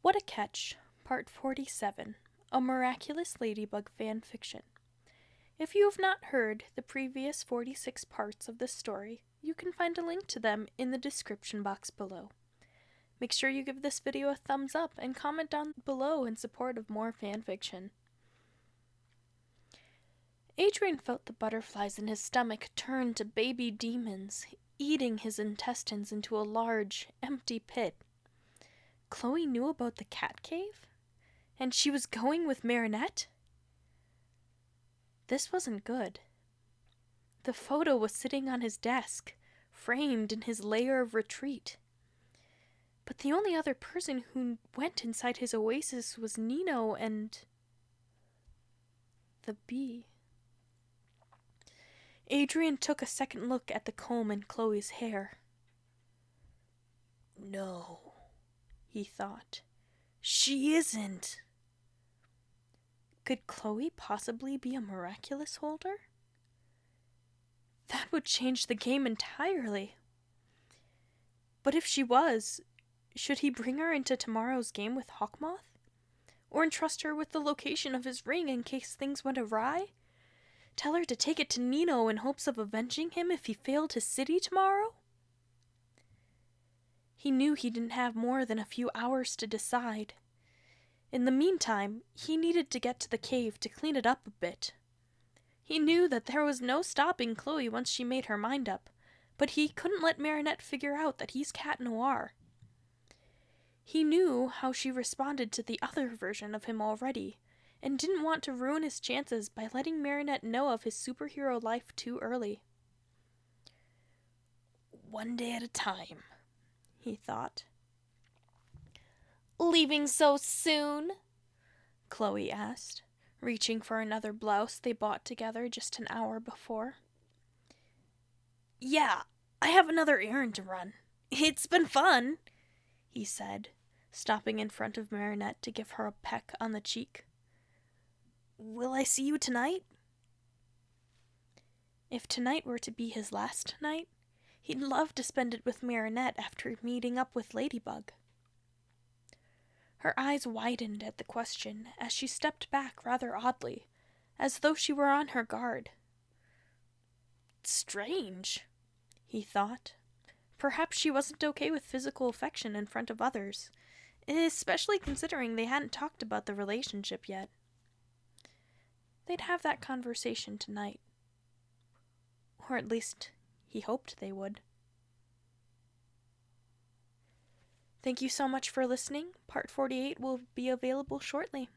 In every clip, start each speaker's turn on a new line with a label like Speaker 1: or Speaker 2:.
Speaker 1: What a Catch, Part 47, a Miraculous Ladybug Fanfiction. If you have not heard the previous 46 parts of this story, you can find a link to them in the description box below. Make sure you give this video a thumbs up and comment down below in support of more fanfiction. Adrien felt the butterflies in his stomach turn to baby demons, eating his intestines into a large, empty pit. Chloe knew about the cat cave? And she was going with Marinette? This wasn't good. The photo was sitting on his desk, framed in his lair of retreat. But the only other person who went inside his oasis was Nino and the bee. Adrien took a second look at the comb in Chloe's hair. No, he thought. She isn't. Could Chloe possibly be a miraculous holder? That would change the game entirely. But if she was, should he bring her into tomorrow's game with Hawkmoth? Or entrust her with the location of his ring in case things went awry? Tell her to take it to Nino in hopes of avenging him if he failed his city tomorrow? He knew he didn't have more than a few hours to decide. In the meantime, he needed to get to the cave to clean it up a bit. He knew that there was no stopping Chloe once she made her mind up, but he couldn't let Marinette figure out that he's Cat Noir. He knew how she responded to the other version of him already, and didn't want to ruin his chances by letting Marinette know of his superhero life too early. One day at a time, he thought. Leaving so soon? Chloe asked, reaching for another blouse they bought together just an hour before. Yeah, I have another errand to run. It's been fun, he said, stopping in front of Marinette to give her a peck on the cheek. Will I see you tonight? If tonight were to be his last night, he'd love to spend it with Marinette after meeting up with Ladybug. Her eyes widened at the question as she stepped back rather oddly, as though she were on her guard. Strange, he thought. Perhaps she wasn't okay with physical affection in front of others, especially considering they hadn't talked about the relationship yet. They'd have that conversation tonight. Or at least, he hoped they would. Thank you so much for listening. Part 48 will be available shortly.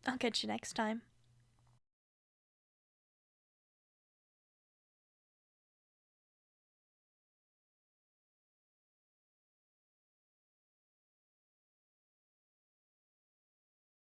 Speaker 1: I'll catch you next time.